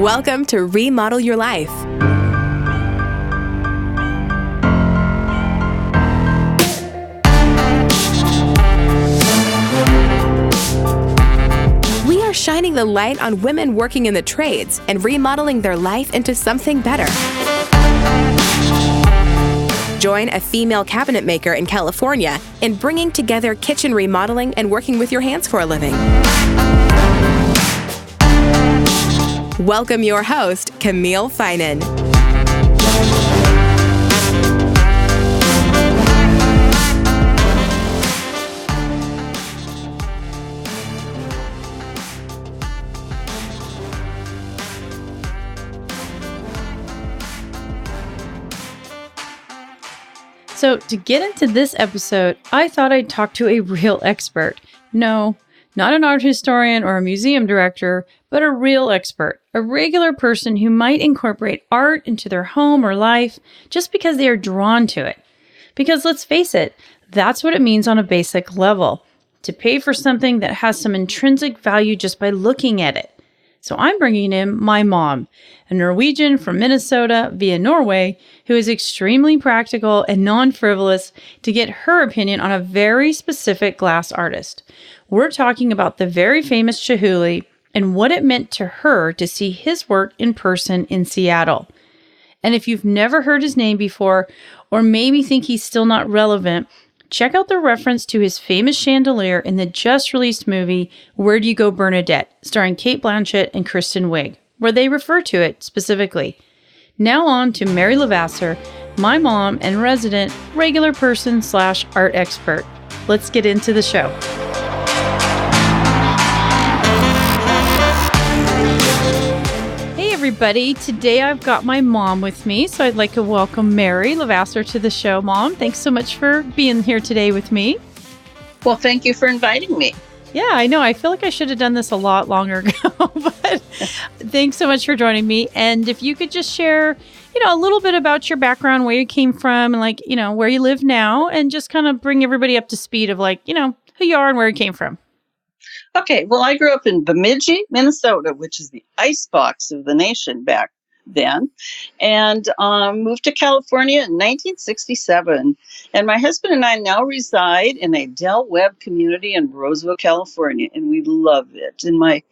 Welcome to Remodel Your Life. We are shining the light on women working in the trades and remodeling their life into something better. Join a female cabinet maker in California in bringing together kitchen remodeling and working with your hands for a living. Welcome your host, Camille Finan. So to get into this episode, I thought I'd talk to a real expert. No, not an art historian or a museum director, but a real expert, a regular person who might incorporate art into their home or life just because they are drawn to it. Because let's face it, that's what it means on a basic level, to pay for something that has some intrinsic value just by looking at it. So I'm bringing in my mom, a Norwegian from Minnesota via Norway, who is extremely practical and non-frivolous to get her opinion on a very specific glass artist. We're talking about the very famous Chihuly and what it meant to her to see his work in person in Seattle. And if you've never heard his name before, or maybe think he's still not relevant, check out the reference to his famous chandelier in the just-released movie Where Do You Go, Bernadette, starring Cate Blanchett and Kristen Wiig, where they refer to it specifically. Now on to Mary Levasseur, my mom and resident regular person / art expert. Let's get into the show. Everybody. Today I've got my mom with me, so I'd like to welcome Mary Levasseur to the show. Mom, thanks so much for being here today with me. Well, thank you for inviting me. Yeah, I know. I feel like I should have done this a lot longer ago, but thanks so much for joining me. And if you could just share, a little bit about your background, where you came from, and where you live now, and just kind of bring everybody up to speed of who you are and where you came from. Okay, well, I grew up in Bemidji, Minnesota, which is the icebox of the nation back then, and moved to California in 1967. And my husband and I now reside in a Del Webb community in Roseville, California, and we love it. And my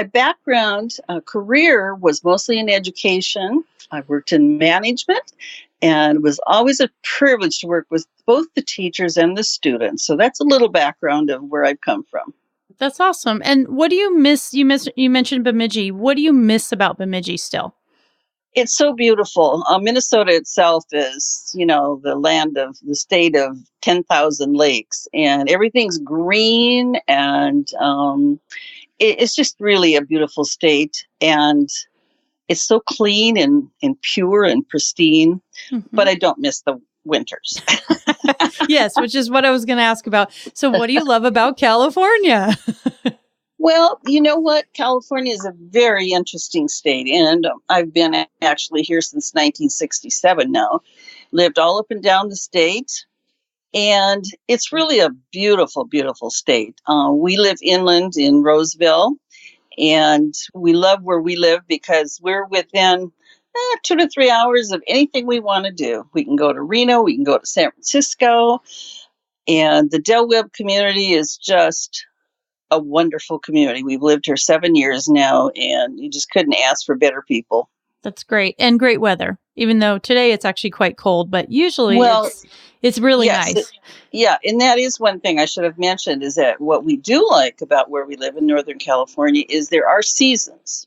background career was mostly in education. I worked in management, and it was always a privilege to work with both the teachers and the students. So that's a little background of where I've come from. That's awesome. And what do you miss? You mentioned Bemidji. What do you miss about Bemidji still? It's so beautiful. Minnesota itself is, the state of 10,000 lakes, and everything's green, and it's just really a beautiful state. And it's so clean and pure and pristine, but I don't miss the winters. Yes, which is what I was going to ask about. So what do you love about California? Well, you know what? California is a very interesting state, and I've been actually here since 1967 now. Lived all up and down the state, and it's really a beautiful, beautiful state. We live inland in Roseville, and we love where we live because we're within 2 to 3 hours of anything we want to do. We can go to Reno, we can go to San Francisco, and the Del Webb community is just a wonderful community. We've lived here 7 years now, and you just couldn't ask for better people. That's great. And great weather, even though today it's actually quite cold, but usually it's really nice. And that is one thing I should have mentioned, is that what we do like about where we live in Northern California is there are seasons.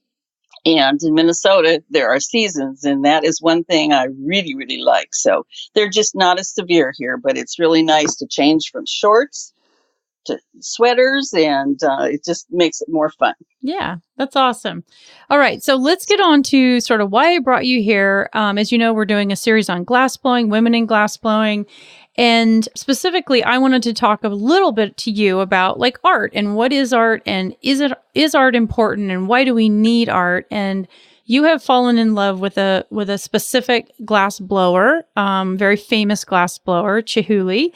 And in Minnesota, there are seasons, and that is one thing I really, really like. So they're just not as severe here, but it's really nice to change from shorts to sweaters, and it just makes it more fun. Yeah, that's awesome. All right, so let's get on to sort of why I brought you here. As you know, we're doing a series on glassblowing, women in glassblowing. And specifically, I wanted to talk a little bit to you about art and what is art, and is art important, and why do we need art? And you have fallen in love with a specific glass blower, very famous glass blower, Chihuly.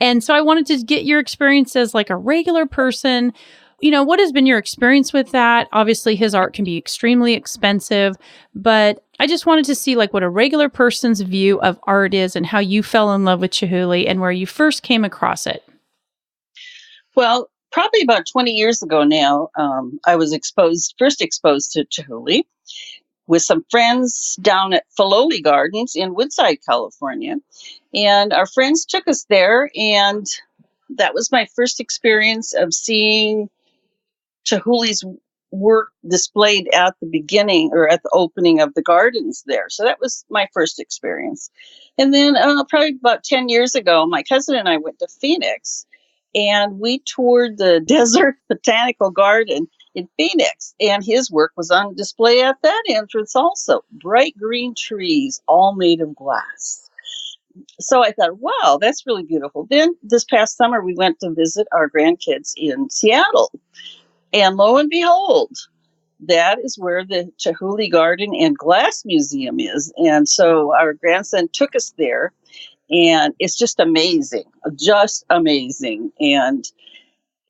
And so I wanted to get your experience as a regular person. What has been your experience with that? Obviously, his art can be extremely expensive, but I just wanted to see like what a regular person's view of art is and how you fell in love with Chihuly and where you first came across it. Well, probably about 20 years ago now, I was first exposed to Chihuly with some friends down at Filoli Gardens in Woodside, California. And our friends took us there, and that was my first experience of seeing Chihuly's work displayed at the beginning or at the opening of the gardens there. So that was my first experience. And then probably about 10 years ago, my cousin and I went to Phoenix, and we toured the Desert Botanical Garden in Phoenix, and his work was on display at that entrance also. Bright green trees, all made of glass. So I thought, wow, that's really beautiful. Then this past summer, we went to visit our grandkids in Seattle. And lo and behold, that is where the Chihuly Garden and Glass Museum is. And so our grandson took us there, and it's just amazing, just amazing. And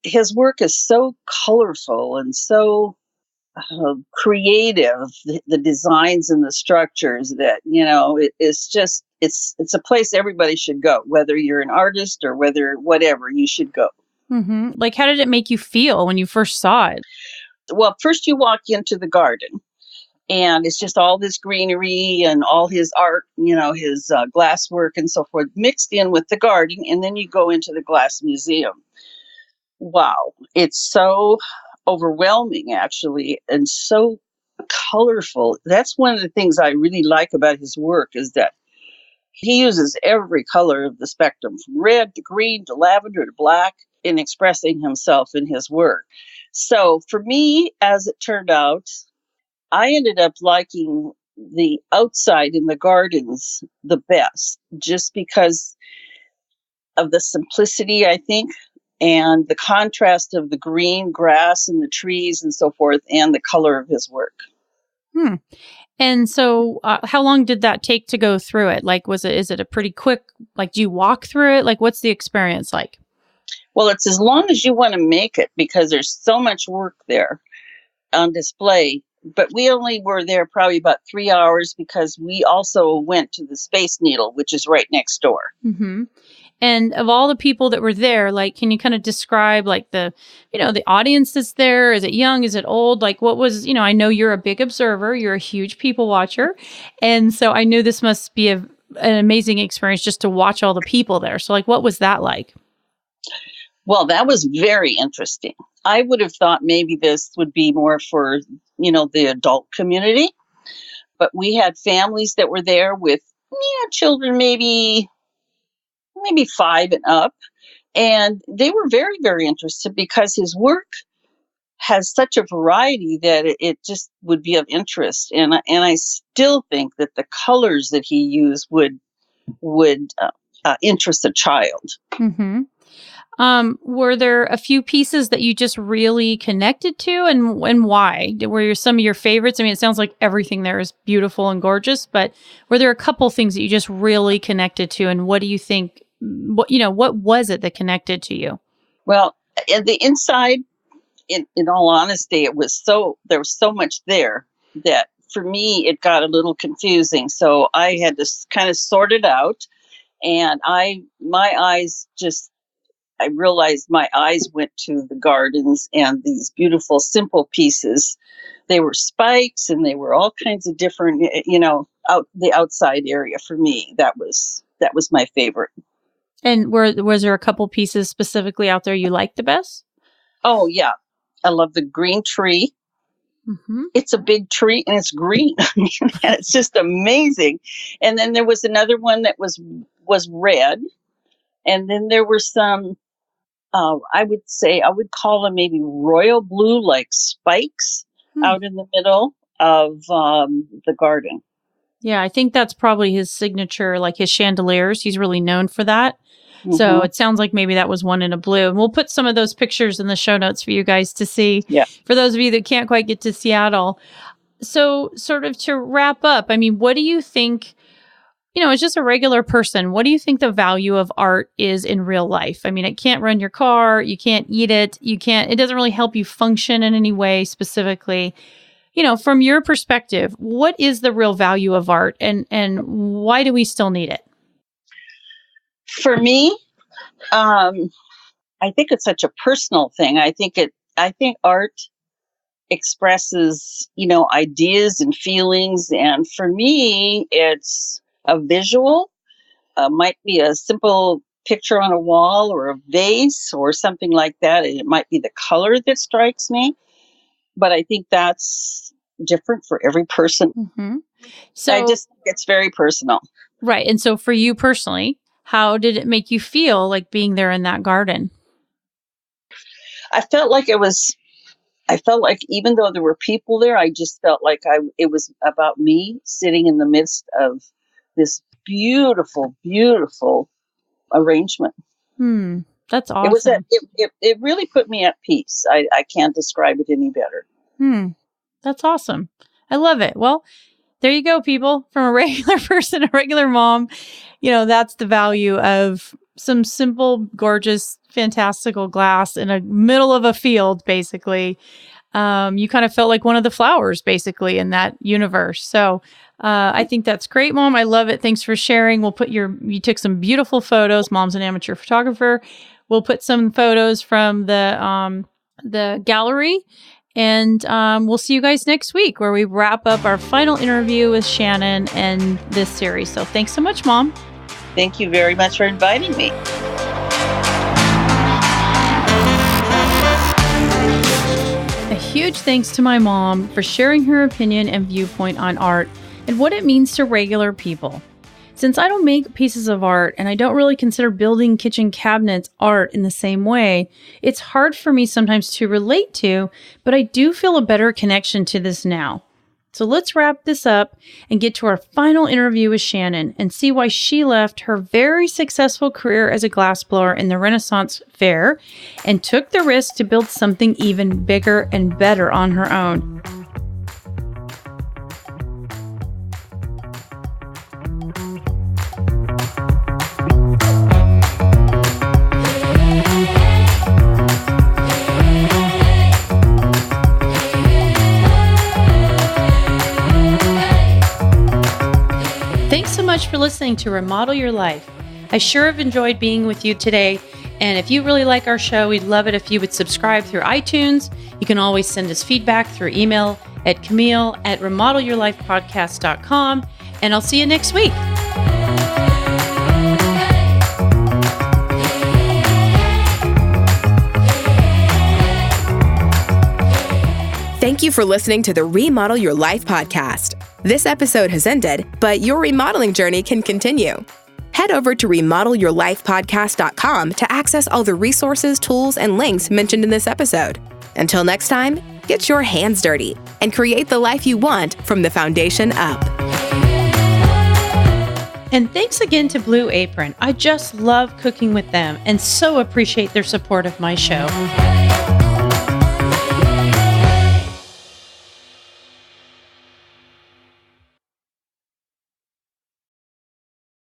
his work is so colorful and so creative, the designs and the structures that, it's a place everybody should go, whether you're an artist or whatever, you should go. Mm-hmm. Like, how did it make you feel when you first saw it? Well, first you walk into the garden, and it's just all this greenery and all his art, his glass work and so forth, mixed in with the garden, and then you go into the Glass Museum. Wow, it's so overwhelming, actually, and so colorful. That's one of the things I really like about his work, is that he uses every color of the spectrum, from red to green to lavender to black, in expressing himself in his work. So for me, as it turned out, I ended up liking the outside in the gardens the best, just because of the simplicity, I think, and the contrast of the green grass and the trees and so forth, and the color of his work. And so how long did that take to go through it? Like, is it a pretty quick, like, do you walk through it? Like, what's the experience like? Well, it's as long as you want to make it, because there's so much work there on display. But we only were there probably about 3 hours, because we also went to the Space Needle, which is right next door. Mm-hmm. And of all the people that were there, like, can you kind of describe like the audience that's there? Is it young? Is it old? Like, what was, I know you're a big observer, you're a huge people watcher. And so I knew this must be an amazing experience just to watch all the people there. So like, what was that like? Well, that was very interesting. I would have thought maybe this would be more for, the adult community. But we had families that were there with children, maybe 5 and up. And they were very, very interested, because his work has such a variety that it just would be of interest. And I still think that the colors that he used would interest a child. Mm-hmm. Were there a few pieces that you just really connected to, and why? Were some of your favorites? I mean, it sounds like everything there is beautiful and gorgeous, but were there a couple things that you just really connected to, and what do you think, what was it that connected to you? Well, the inside, in all honesty, there was so much there that for me, it got a little confusing. So I had to kind of sort it out, and I realized my eyes went to the gardens and these beautiful, simple pieces. They were spikes, and they were all kinds of different, the outside area for me. That was my favorite. And was there a couple pieces specifically out there you liked the best? Oh, yeah. I love the green tree. Mm-hmm. It's a big tree, and it's green. And it's just amazing. And then there was another one that was red. And then there were some, I would call them maybe royal blue, like spikes out in the middle of the garden. Yeah, I think that's probably his signature, like his chandeliers. He's really known for that. Mm-hmm. So it sounds like maybe that was one in a blue. And we'll put some of those pictures in the show notes for you guys to see. Yeah. For those of you that can't quite get to Seattle. So sort of to wrap up, I mean, what do you think, as just a regular person, what do you think the value of art is in real life? I mean, it can't run your car, you can't eat it, it doesn't really help you function in any way specifically. From your perspective, what is the real value of art and why do we still need it? For me, I think it's such a personal thing. I think art expresses, ideas and feelings. And for me, it's a visual, might be a simple picture on a wall or a vase or something like that. And it might be the color that strikes me. But I think that's different for every person. Mm-hmm. So it's very personal. Right. And so for you personally, how did it make you feel like being there in that garden? I felt like even though there were people there, I just felt like it was about me sitting in the midst of this beautiful, beautiful arrangement. That's awesome. It really put me at peace. I can't describe it any better. That's awesome. I love it. Well, there you go, people. From a regular person, a regular mom, that's the value of some simple, gorgeous, fantastical glass in the middle of a field, basically. You kind of felt like one of the flowers, basically, in that universe. So I think that's great, Mom. I love it. Thanks for sharing. You took some beautiful photos. Mom's an amateur photographer. We'll put some photos from the gallery. And we'll see you guys next week where we wrap up our final interview with Shannon and this series. So thanks so much, Mom. Thank you very much for inviting me. A huge thanks to my mom for sharing her opinion and viewpoint on art and what it means to regular people. Since I don't make pieces of art and I don't really consider building kitchen cabinets art in the same way, it's hard for me sometimes to relate to, but I do feel a better connection to this now. So let's wrap this up and get to our final interview with Shannon and see why she left her very successful career as a glassblower in the Renaissance Fair and took the risk to build something even bigger and better on her own. Thanks so much for listening to Remodel Your Life. I sure have enjoyed being with you today. And if you really like our show, we'd love it if you would subscribe through iTunes. You can always send us feedback through email at Camille@remodelyourlifepodcast.com. And I'll see you next week. Thank you for listening to the Remodel Your Life podcast. This episode has ended, but your remodeling journey can continue. Head over to remodelyourlifepodcast.com to access all the resources, tools, and links mentioned in this episode. Until next time, get your hands dirty and create the life you want from the foundation up. And thanks again to Blue Apron. I just love cooking with them and so appreciate their support of my show.